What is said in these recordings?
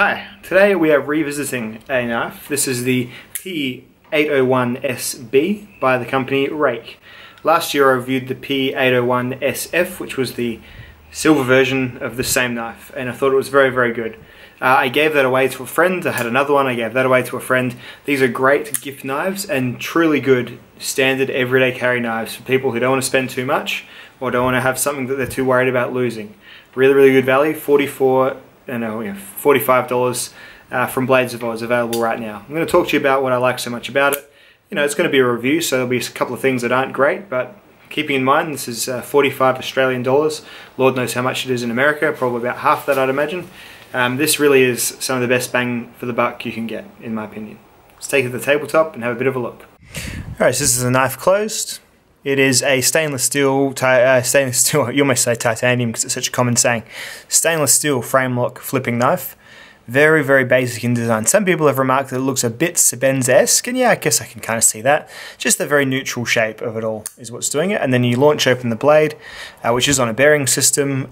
Hi, today we are revisiting a knife. This is the P801SB by the company Rake. Last year I reviewed the P801SF, which was the silver version of the same knife, and I thought it was very, very good. I gave that away to a friend. I had another one, I gave that away to a friend. These are great gift knives and truly good standard everyday carry knives for people who don't want to spend too much or don't want to have something that they're too worried about losing. Really, really good value. $45 from Blades of Oz available right now. I'm going to talk to you about what I like so much about it. You know, it's going to be a review, so there'll be a couple of things that aren't great, but keeping in mind this is 45 Australian dollars. Lord knows how much it is in America, probably about half that I'd imagine. This really is some of the best bang for the buck you can get, in my opinion. Let's take it to the tabletop and have a bit of a look. Alright, so this is the knife closed. It is a stainless steel, you almost say titanium because it's such a common saying, stainless steel frame lock flipping knife. Very, very basic in design. Some people have remarked that it looks a bit Sebenz-esque, and yeah, I guess I can kind of see that. Just the very neutral shape of it all is what's doing it. And then you launch open the blade, which is on a bearing system,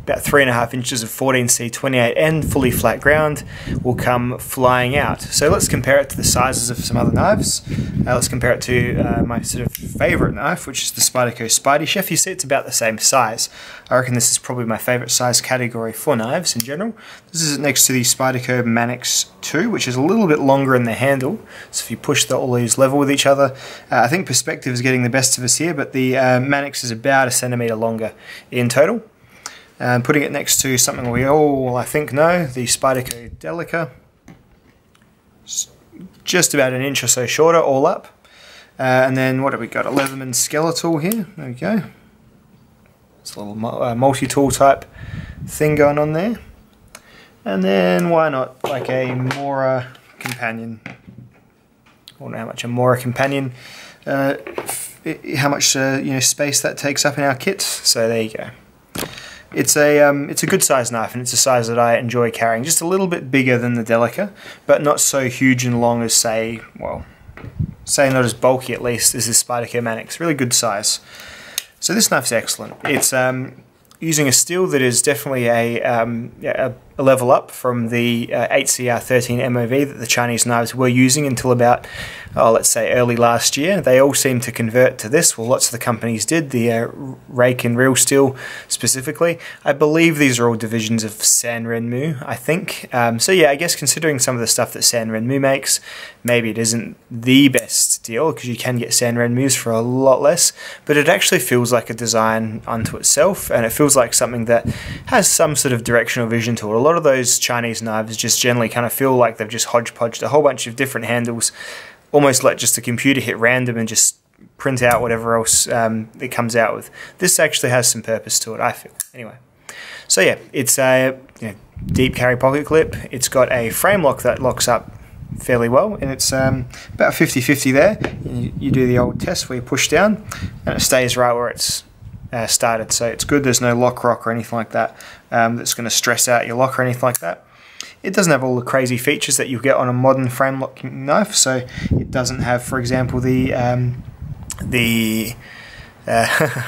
about 3.5 inches of 14C28N, fully flat ground, will come flying out. So let's compare it to the sizes of some other knives. Let's compare it to my sort of favourite knife, which is the Spyderco Spidey Chef. You see it's about the same size. I reckon this is probably my favourite size category for knives in general. This is next to the Spyderco Manix 2, which is a little bit longer in the handle. So if you push all these level with each other, I think perspective is getting the best of us here, but the Manix is about 1 centimetre longer in total. Putting it next to something we all, I think, know, the Spyderco Delica. Just about 1 inch or so shorter, all up. And then what have we got? A Leatherman skeletal here. There we go. It's a little multi-tool type thing going on there. And then why not like a Mora companion? I don't know how much a Mora companion, how much space that takes up in our kits. So there you go. It's a good size knife, and it's a size that I enjoy carrying. Just a little bit bigger than the Delica, but not so huge and long as say not as bulky at least as the Spyderco Manix. Really good size. So this knife's excellent. It's using a steel that is definitely a level up from the 8CR13 MOV that the Chinese knives were using until about, let's say early last year. They all seemed to convert to this. Well, lots of the companies did, the Rake and Real Steel specifically. I believe these are all divisions of Sanrenmu, I think. So yeah, I guess considering some of the stuff that Sanrenmu makes, maybe it isn't the best deal because you can get Sanrenmus for a lot less, but it actually feels like a design unto itself, and it feels like something that has some sort of directional vision to it. A lot of those Chinese knives just generally kind of feel like they've just hodgepodged a whole bunch of different handles, almost let just a computer hit random and just print out whatever else it comes out with. This actually has some purpose to it, I feel. Anyway, so yeah, it's a deep carry pocket clip. It's got a frame lock that locks up fairly well, and it's about 50-50 there. You do the old test where you push down, and it stays right where it's started, so it's good. There's no lock rock or anything like that that's going to stress out your lock or anything like that. It doesn't have all the crazy features that you get on a modern frame locking knife, so it doesn't have, for example, I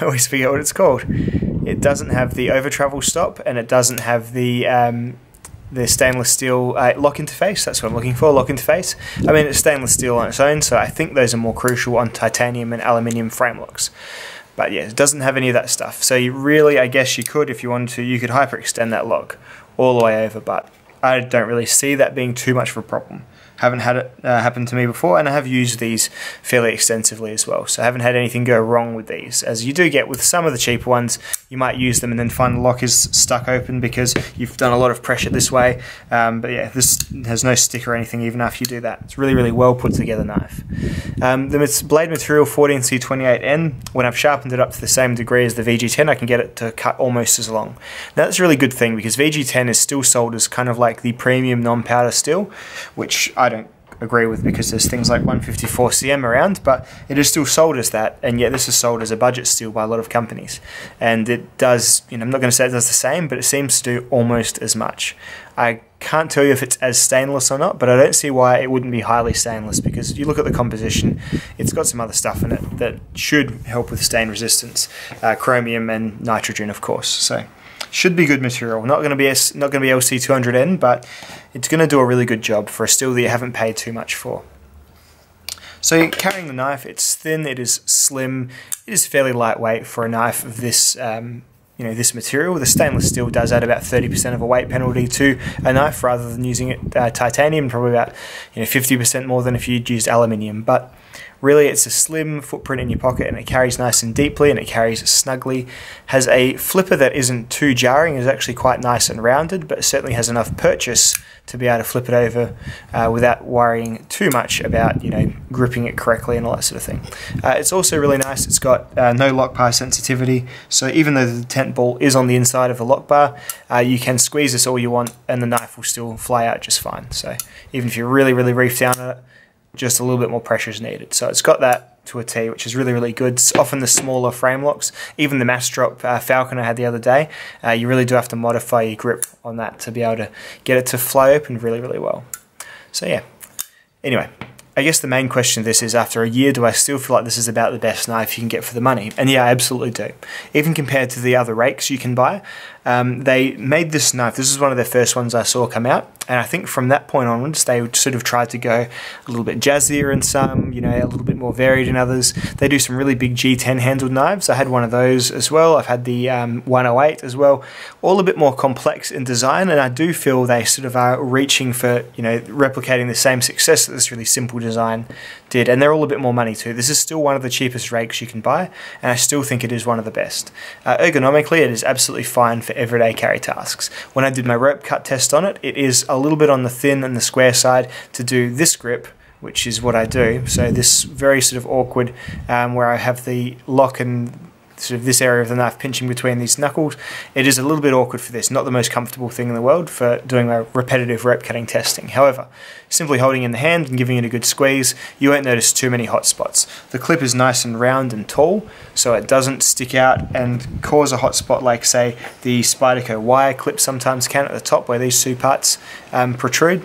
always forget what it's called. It doesn't have the over travel stop, and it doesn't have the stainless steel lock interface. That's what I'm looking for, lock interface. I mean, it's stainless steel on its own, so I think those are more crucial on titanium and aluminium frame locks. But yeah, it doesn't have any of that stuff. So you really, I guess you could, if you wanted to, you could hyperextend that lock all the way over, but I don't really see that being too much of a problem. Haven't had it happen to me before, and I have used these fairly extensively as well, so I haven't had anything go wrong with these. As you do get with some of the cheaper ones, you might use them and then find the lock is stuck open because you've done a lot of pressure this way. But yeah, this has no stick or anything even after you do that. It's really, really well put together knife. The blade material 14C28N, when I've sharpened it up to the same degree as the VG10, I can get it to cut almost as long. Now that's a really good thing because VG10 is still sold as kind of like the premium non-powder steel, which I don't agree with because there's things like 154cm around, but it is still sold as that, and yet this is sold as a budget steel by a lot of companies. And it does, I'm not going to say it does the same, but it seems to do almost as much. I can't tell you if it's as stainless or not, but I don't see why it wouldn't be highly stainless because you look at the composition, it's got some other stuff in it that should help with stain resistance, chromium and nitrogen, of course. So Should be good material. Not going to be LC200N, but it's going to do a really good job for a steel that you haven't paid too much for. So carrying the knife, it's thin, it is slim, it is fairly lightweight for a knife of this this material. The stainless steel does add about 30% of a weight penalty to a knife rather than using it titanium, probably about 50% more than if you'd used aluminium. But really, it's a slim footprint in your pocket, and it carries nice and deeply, and it carries snugly. Has a flipper that isn't too jarring, is actually quite nice and rounded, but certainly has enough purchase to be able to flip it over without worrying too much about gripping it correctly and all that sort of thing. It's also really nice. It's got no lock bar sensitivity, so even though the tent ball is on the inside of the lock bar, you can squeeze this all you want, and the knife will still fly out just fine. So even if you really reef down on it, just a little bit more pressure is needed. So it's got that to a T, which is really good. It's often the smaller frame locks, even the Mass Drop Falcon I had the other day, you really do have to modify your grip on that to be able to get it to fly open really well. So yeah, anyway, I guess the main question of this is, after a year, do I still feel like this is about the best knife you can get for the money? And yeah, I absolutely do. Even compared to the other rakes you can buy, they made this knife, this is one of their first ones I saw come out, and I think from that point onwards they sort of tried to go a little bit jazzier in some, a little bit more varied in others. They do some really big G10 handled knives. I had one of those as well. I've had the 108 as well, all a bit more complex in design, and I do feel they sort of are reaching for replicating the same success that this really simple design did, and they're all a bit more money too. This is still one of the cheapest rakes you can buy, and I still think it is one of the best. Ergonomically, it is absolutely fine for everyday carry tasks. When I did my rope cut test on it, it is a little bit on the thin and the square side to do this grip, which is what I do. So this very sort of awkward, where I have the lock and sort of this area of the knife pinching between these knuckles, it is a little bit awkward for this. Not the most comfortable thing in the world for doing my repetitive rope cutting testing. However, simply holding in the hand and giving it a good squeeze, you won't notice too many hot spots. The clip is nice and round and tall, so it doesn't stick out and cause a hot spot like, say, the Spyderco wire clip sometimes can at the top where these two parts protrude.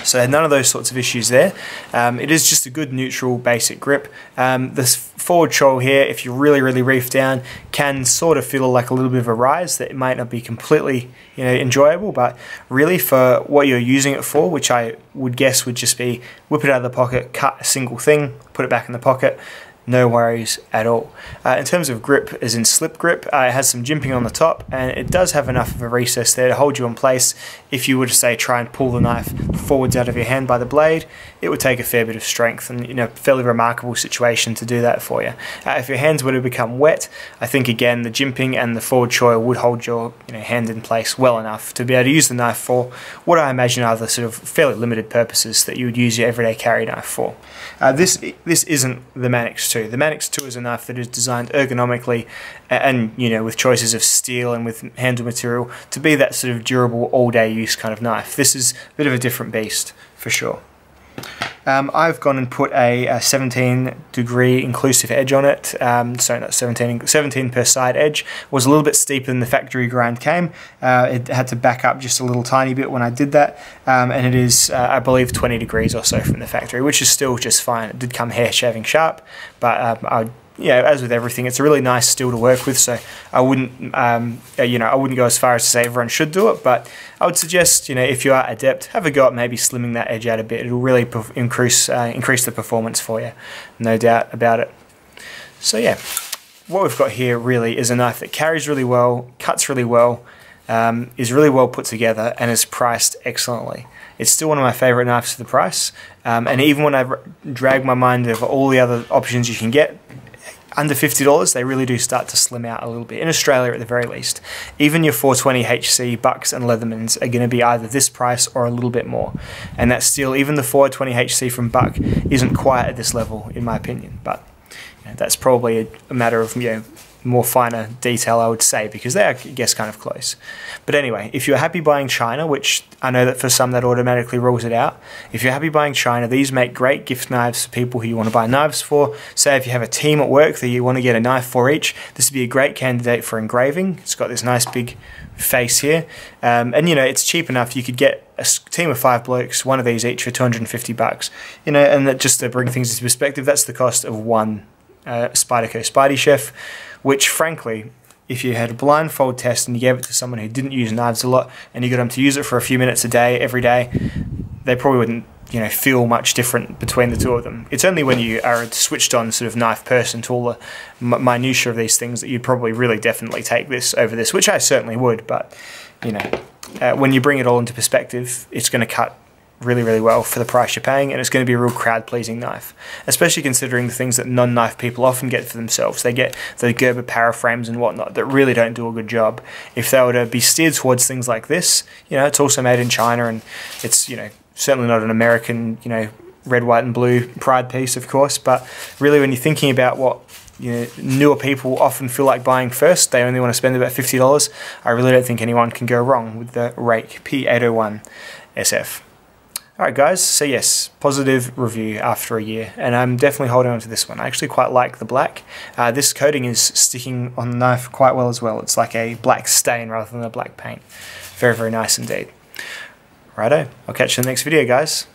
So none of those sorts of issues there. It is just a good neutral basic grip. This forward choil here, if you really reef down, can sort of feel like a little bit of a rise that might not be completely enjoyable, but really for what you're using it for, which I would guess would just be whip it out of the pocket, cut a single thing, put it back in the pocket, no worries at all. In terms of grip, as in slip grip, it has some jimping on the top, and it does have enough of a recess there to hold you in place. If you were to, say, try and pull the knife forwards out of your hand by the blade, it would take a fair bit of strength, and fairly remarkable situation to do that for you. If your hands were to become wet, I think again the jimping and the forward choil would hold your hand in place well enough to be able to use the knife for what I imagine are the sort of fairly limited purposes that you would use your everyday carry knife for. This isn't the Manix 2. The Manix 2 is a knife that is designed ergonomically and with choices of steel and with handle material to be that sort of durable all-day use kind of knife. This is a bit of a different beast for sure. I've gone and put a 17 degree inclusive edge on it, sorry, not 17 per side edge. Was a little bit steeper than the factory grind came. It had to back up just a little tiny bit when I did that, and it is, I believe, 20 degrees or so from the factory, which is still just fine. It did come hair shaving sharp, but as with everything, it's a really nice steel to work with, so I wouldn't, I wouldn't go as far as to say everyone should do it, but I would suggest, if you are adept, have a go at maybe slimming that edge out a bit. It'll really increase the performance for you, no doubt about it. So yeah, what we've got here really is a knife that carries really well, cuts really well, is really well put together, and is priced excellently. It's still one of my favourite knives for the price, and even when I drag my mind over all the other options you can get, under $50, they really do start to slim out a little bit, in Australia at the very least. Even your 420HC Bucks and Leathermans are going to be either this price or a little bit more. And that's still, even the 420HC from Buck isn't quite at this level, in my opinion. But that's probably a matter of, more finer detail, I would say, because they are, I guess, kind of close. But anyway, if you're happy buying China, which I know that for some that automatically rules it out, if you're happy buying China, these make great gift knives for people who you want to buy knives for. Say if you have a team at work that you want to get a knife for each, this would be a great candidate for engraving. It's got this nice big face here, and it's cheap enough. You could get a team of 5 blokes, one of these each for $250. And that, just to bring things into perspective, that's the cost of one Spyderco Spidey Chef, which frankly, if you had a blindfold test and you gave it to someone who didn't use knives a lot and you got them to use it for a few minutes a day, every day, they probably wouldn't, you know, feel much different between the two of them. It's only when you are a switched on sort of knife person to all the minutiae of these things that you'd probably really definitely take this over this, which I certainly would, but, you know, when you bring it all into perspective, it's going to cut really, really well for the price you're paying, and it's going to be a real crowd-pleasing knife, especially considering the things that non-knife people often get for themselves. They get the Gerber paraframes and whatnot that really don't do a good job. If they were to be steered towards things like this, you know, it's also made in China, and it's, you know, certainly not an American, you know, red, white and blue pride piece, of course, but really when you're thinking about what, you know, newer people often feel like buying first, they only want to spend about $50, I really don't think anyone can go wrong with the Rake P801 SF. Alright guys, so yes, positive review after a year, and I'm definitely holding on to this one. I actually quite like the black. This coating is sticking on the knife quite well as well. It's like a black stain rather than a black paint. Very, very nice indeed. Righto, I'll catch you in the next video guys.